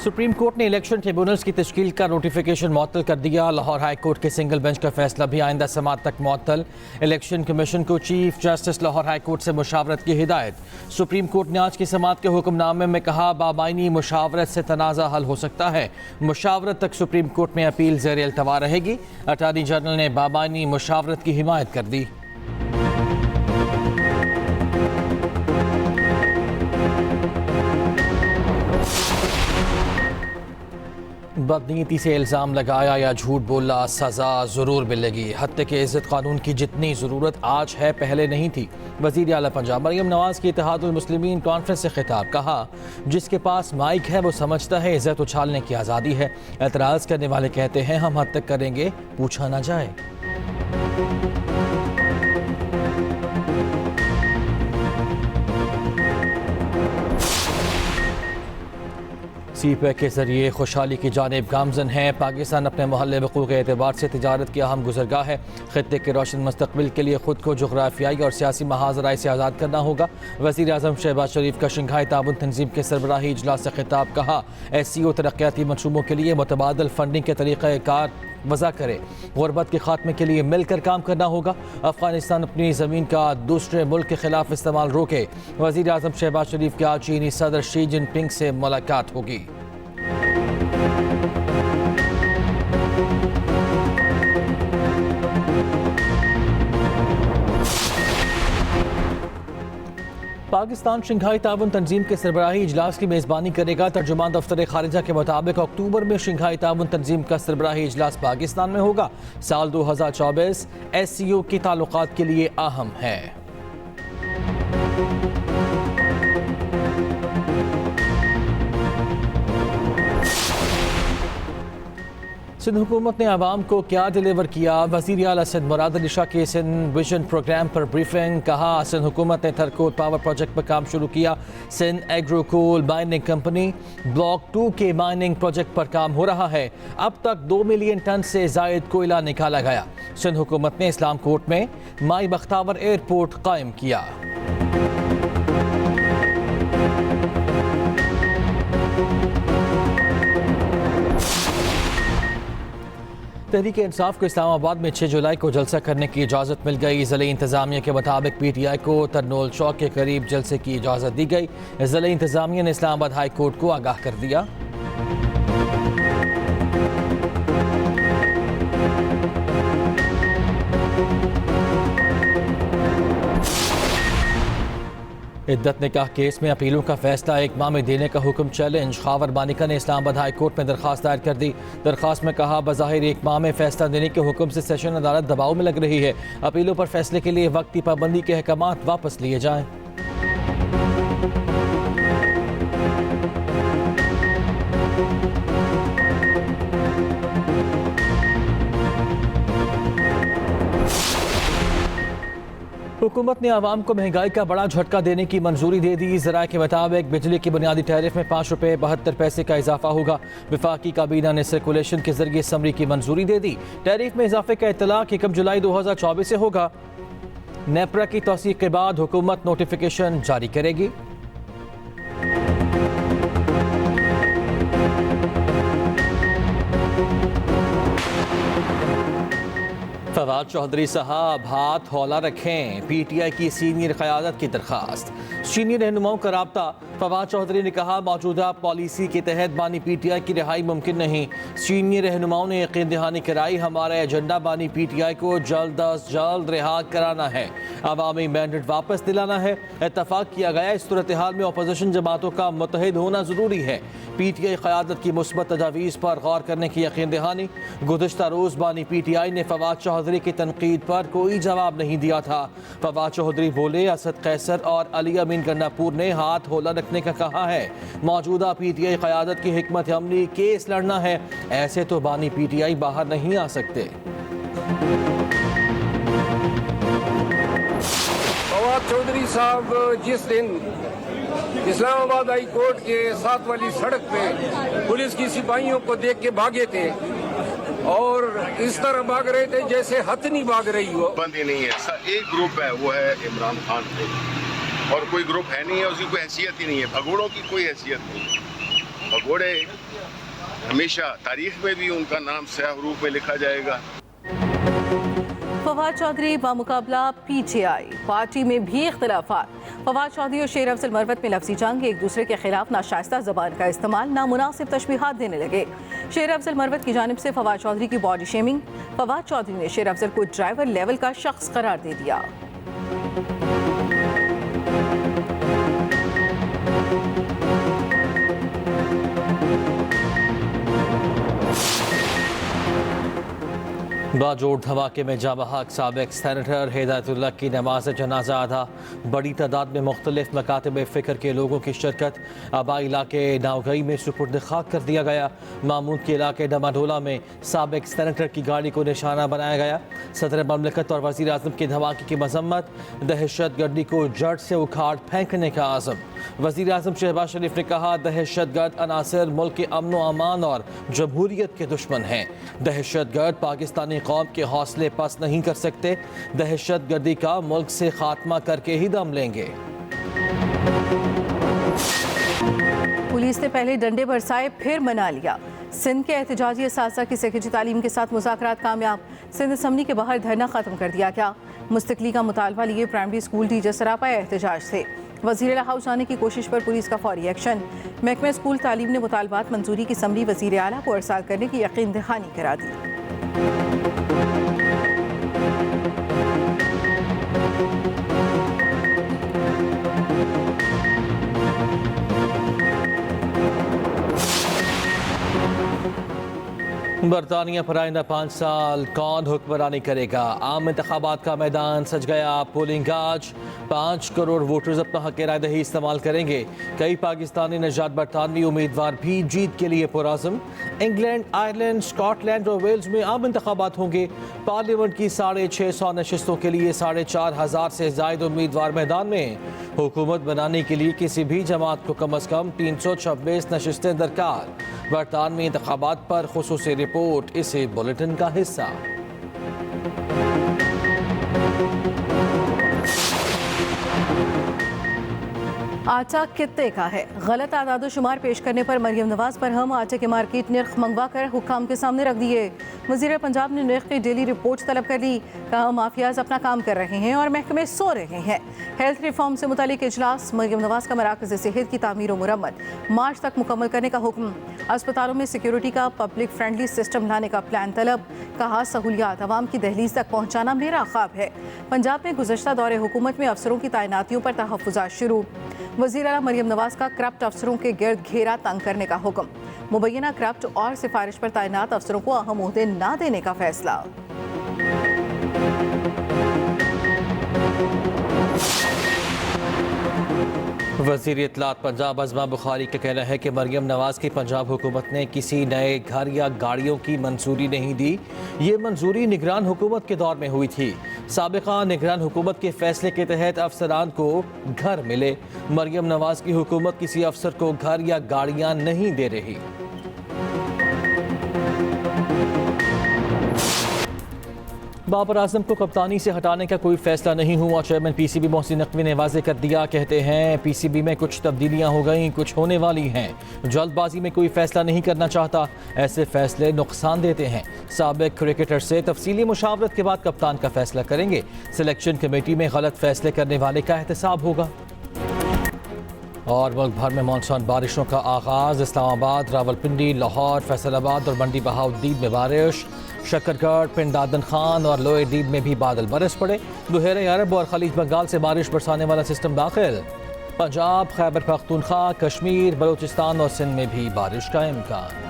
Supreme court ने election tribunals की तश्कील का नोटिफिकेशन मुअत्तल कर दिया। लाहौर हाई कोर्ट के सिंगल बेंच का फैसला भी आइंदा समाअत तक मुअत्तल। इलेक्शन कमीशन को chief justice Lahore high court से मुशावरत की हिदायत। सुप्रीम कोर्ट ने आज की समाअत के हुक्मनामे में कहा, बाबाइनी मुशावरत से तनाज़ा हल हो सकता है। मुशावरत तक सुप्रीम कोर्ट में अपील ज़ेर इल्तवा रहेगी। अटॉर्नी जनरल ने बाबाइनी मुशावरत की हिमायत कर दी। बदनीयती से इल्ज़ाम लगाया या झूठ बोला, सज़ा ज़रूर मिलेगी। हत्या के इज़्ज़त कानून की जितनी ज़रूरत आज है पहले नहीं थी। वज़ीर आला पंजाब मरियम नवाज़ की इत्तेहादुल मुस्लिमीन कॉन्फ्रेंस से खिताब। कहा, जिसके पास माइक है वो समझता है इज़्ज़त उछालने की आज़ादी है। एतराज़ करने वाले कहते हैं हम हद तक करेंगे, पूछा ना जाए। सीपैक के जरिए खुशहाली की जानिब गामजन है। पाकिस्तान अपने मोहल्ले वक़ूअ के एतबार से तिजारत की अहम गुज़रगाह है। खित्ते के रोशन मुस्तक़बिल के लिए ख़ुद को जोग्राफियाई और सियासी महाज़राई से आज़ाद करना होगा। वज़ीर आज़म शहबाज शरीफ का शंघाई ताउन तंजीम के सरबराही इजलास से खिताब। कहा, SCO तरक्याती मनसूबों के लिए मुतबादल फंडिंग के तरीक़ाकार वज़ा करे। गुरबत के खात्मे के लिए मिलकर काम करना होगा। अफ़गानिस्तान अपनी ज़मीन का दूसरे मुल्क के खिलाफ इस्तेमाल रोके। वज़ीर आज़म शहबाज शरीफ की आज चीनी सदर शी जिनपिंग से मुलाकात होगी। पाकिस्तान शंघाई ताउन तंजीम के सरबराही इजलास की मेज़बानी करेगा। तर्जुमान दफ्तर खारिजा के मुताबिक अक्टूबर में शंघाई ताउन तंजीम का सरबराही इजलास पाकिस्तान में होगा। साल 2024 SCO की ताल्लुकात के लिए अहम है। सिंध हुकूमत ने आवाम को क्या डिलीवर किया। वज़ीर आला सिंध मुराद अली शाह के सिंध विजन प्रोग्राम पर ब्रीफिंग। कहा, सिंध हुकूमत ने थरकोट पावर प्रोजेक्ट पर काम शुरू किया। Sindh agro coal mining company block 2 के माइनिंग प्रोजेक्ट पर काम हो रहा है। अब तक 2 मिलियन टन से जायद कोयला निकाला गया। सिंध हुकूमत ने इस्लाम कोर्ट में माई बख्तावर एयरपोर्ट कायम किया। तहरीक इंसाफ को इस्लामाबाद में 6 जुलाई को जलसा करने की इजाज़त मिल गई। ज़िले इंतज़ामिया के मुताबिक PTI को तरनोल चौक के करीब जलसे की इजाज़त दी गई। ज़िले इंतज़ामिया ने इस्लामाबाद हाई कोर्ट को आगाह कर दिया। इद्दत निकाह केस में अपीलों का फैसला 1 माह में देने का हुक्म चैलेंज। खावर मानिका ने इस्लामाबाद हाई कोर्ट में दरख्वास्त दायर कर दी। दरख्वास्त में कहा, बज़ाहिर 1 माह में फैसला देने के हुक्म से सेशन अदालत दबाव में लग रही है। अपीलों पर फैसले के लिए वक्ती पाबंदी के अहकामात वापस लिए जाएं। हुकूमत ने आवाम को महंगाई का बड़ा झटका देने की मंजूरी दे दी। ज़राए के मुताबिक बिजली की बुनियादी टैरिफ में 5 रुपये 72 पैसे का इजाफा होगा। वफाकी काबीना ने सर्कुलेशन के जरिए समरी की मंजूरी दे दी। टैरिफ में इजाफे का इत्तलाक 1 जुलाई 2024 से होगा। नेपरा की तौसीक के बाद हुकूमत नोटिफिकेशन जारी करेगी। फवाद चौधरी साहब हाथ हौला रखें। PTI की सीनियर क़यादत की दरख्वास्त। सीनियर रहनुमाओं का राब्ता। फवाद चौधरी ने कहा, मौजूदा पॉलिसी के तहत बानी PTI की रिहाई मुमकिन नहीं। सीनियर रहनुमाओं ने यकीन दहानी कराई, हमारा एजेंडा बानी PTI को जल्द अज जल्द रिहा कराना है, अवामी मैंडेट वापस दिलाना है। इत्तफाक किया गया इस सूरत हाल में अपोजिशन जमातों का मुत्तहिद होना ज़रूरी है। PTI क़यादत की मुस्बत तजावीज़ पर गौर करने की यकीन दहानी। गुज़िश्ता रोज़ बानी PTI ने फवाद चौधरी की तनकीद पर कोई जवाब नहीं दिया था। फवाद चौधरी बोले, असद कैसर और अली अमीन गन्नापुर ने हाथ होला रखने का कहा है। मौजूदा PTI क़यादत की हिकमत अमली केस लड़ना है, ऐसे तो बानी PTI बाहर नहीं आ सकते। फवाद चौधरी साहब जिस दिन इस्लामाबाद हाई कोर्ट के साथ वाली सड़क पे पुलिस की सिपाहियों को देख के भागे थे और इस तरह भाग रहे थे जैसे हथनी भाग रही हो। बंदी नहीं है, एक ग्रुप है, वो है इमरान खान और कोई ग्रुप है नहीं है, उसकी कोई हैसियत ही नहीं है। भगोड़ों की कोई हैसियत नहीं। भगोड़े हमेशा तारीख में भी उनका नाम स्याह रूप में लिखा जाएगा। फवाद चौधरी बामुकाबला पीटीआई, पार्टी में भी इख्तिलाफात। फवाद चौधरी और शेर अफजल मरवत में लफ्जी जंग, एक दूसरे के खिलाफ नाशाइस्ता ज़बान का इस्तेमाल, नामुनासिब तशबीहात देने लगे। शेर अफजल मरवत की जानिब से फवाद चौधरी की बॉडी शेमिंग, फवाद चौधरी ने शेर अफजल को ड्राइवर लेवल का शख्स करार दे दिया। बाजोड़ धमाके में जाबहक साबिक सेनेटर हिदायतुल्लाह की नमाज जनाजा अदा। बड़ी तादाद में मुख्तलिफ मकातब फ़िक्र के लोगों की शिरकत। आबाई इलाके नावगई में सुपुर्द खाक कर दिया गया। मामूद के इलाके डमाडोला में साबिक सेनेटर की गाड़ी को निशाना बनाया गया। सदर ममलिकत और वज़ीर आज़म के धमाके की मजम्मत। दहशत गर्दी को जड़ से उखाड़ फेंकने का आज़म। वज़ीर आज़म शहबाज शरीफ ने कहा, दहशत गर्द अनासर मुल्क के अमन व अमान और जमहूरियत के दुश्मन हैं। दहशत गर्द पाकिस्तानी कौम के हौसले पस्त नहीं कर सकते। दहशत गर्दी का मुल्क से खात्मा करके ही दम लेंगे। पुलिस ने पहले डंडे बरसाए फिर मना लिया। सिंध के एहतजाजी असातिज़ा की सेक्रेटरी तालीम के साथ मुज़ाकरात कामयाब। सिंध असम्बली के बाहर धरना ख़त्म कर दिया गया। मुस्तकली का मुतालबा लिए प्राइमरी स्कूल टीचर सरापा एहतजाज थे। वज़ीर हाउस जाने की कोशिश पर पुलिस का फौरी एक्शन। महकमा स्कूल तालीम ने मुतालबात मंजूरी की समरी वज़ीर आला को अरसाल करने की यकीन दहानी करा दी। बरतानिया पर आइंदा 5 साल कौन हुक्मरानी करेगा? आम इंतखाबात का मैदान सज गया। पोलिंग आज 5 करोड़ वोटर्स अपना हक राय दही इस्तेमाल करेंगे। कई पाकिस्तानी नजात बरतानवी उम्मीदवार भी जीत के लिए पुराज़म। इंग्लैंड, आयरलैंड, स्कॉटलैंड और वेल्स में आम इंतखाबात होंगे। पार्लियामेंट की 650 नशिस्तों के लिए 4,500 से ज़ायद उम्मीदवार मैदान में। हुकूमत बनाने के लिए किसी भी जमात को कम अज़ कम 326 नशिस्तें दरकार। बरतानवी इंतखाबात पर खुसूसी रिपोर्ट इसी बुलेटिन का हिस्सा। आटा कितने का है? गलत आदाद शुमार पेश करने पर मरियम नवाज पर हम आटे के मार्केट निर्ख मंगवा कर हुक्काम के सामने रख दिए। वज़ीर पंजाब ने निर्ख की डेली रिपोर्ट तलब कर ली। कहा, माफियाज अपना काम कर रहे हैं और महकमे सो रहे हैं। हेल्थ रिफॉर्म से मुतालिक इजलास। मरियम नवाज का मराकज़ सेहत की तामीर और मुरम्मत मार्च तक मुकम्मल करने का हुक्म। अस्पतालों में सिक्योरिटी का पब्लिक फ्रेंडली सिस्टम लाने का प्लान तलब। कहा, सहूलियात अवाम की दहलीज तक पहुँचाना मेरा ख्वाब है। पंजाब में गुज़श्ता दौरे हुकूमत में अफसरों की तैनातियों पर तहफ़्फ़ुज़ात शुरू। वज़ीर आला मरियम नवाज का करप्ट अफसरों के गिर्द घेरा तंग करने का हुक्म। मुबैना करप्ट और सिफारिश पर तैनात अफसरों को अहम ओहदे न देने का फैसला। वज़ीर इत्तलात पंजाब अज़मा बुखारी का कहना है कि मरियम नवाज की पंजाब हुकूमत ने किसी नए घर या गाड़ियों की मंजूरी नहीं दी। ये मंजूरी निगरान हुकूमत के दौर में हुई थी। साबिक़ा निगरान हुकूमत के फैसले के तहत अफसरान को घर मिले। मरियम नवाज की हुकूमत किसी अफसर को घर या गाड़ियाँ नहीं दे रही। बाबर आजम को कप्तानी से हटाने का कोई फैसला नहीं हुआ। चेयरमैन पीसीबी मोहसिन नकवी ने वाज़ेह कर दिया। कहते हैं, पीसीबी में कुछ तब्दीलियां हो गई, कुछ होने वाली हैं। जल्दबाजी में कोई फैसला नहीं करना चाहता। ऐसे फैसले नुकसान देते हैं। साबिक क्रिकेटर से तफसीली मुशावरत के बाद कप्तान का फैसला करेंगे। सिलेक्शन कमेटी में गलत फैसले करने वाले का एहतसाब होगा। और मुल्क भर में मानसून बारिशों का आगाज़। इस्लामाबाद, रावलपिंडी, लाहौर, फैसलाबाद और मंडी बहाउद्दीन में बारिश। शकरगढ़, पिंड दादन खान और लोए डीब में भी बादल बरस पड़े। बहरे अरब और खलीज बंगाल से बारिश बरसाने वाला सिस्टम दाखिल। पंजाब, खैबर पख्तूनख्वा, कश्मीर, बलूचिस्तान और सिंध में भी बारिश का इम्कान।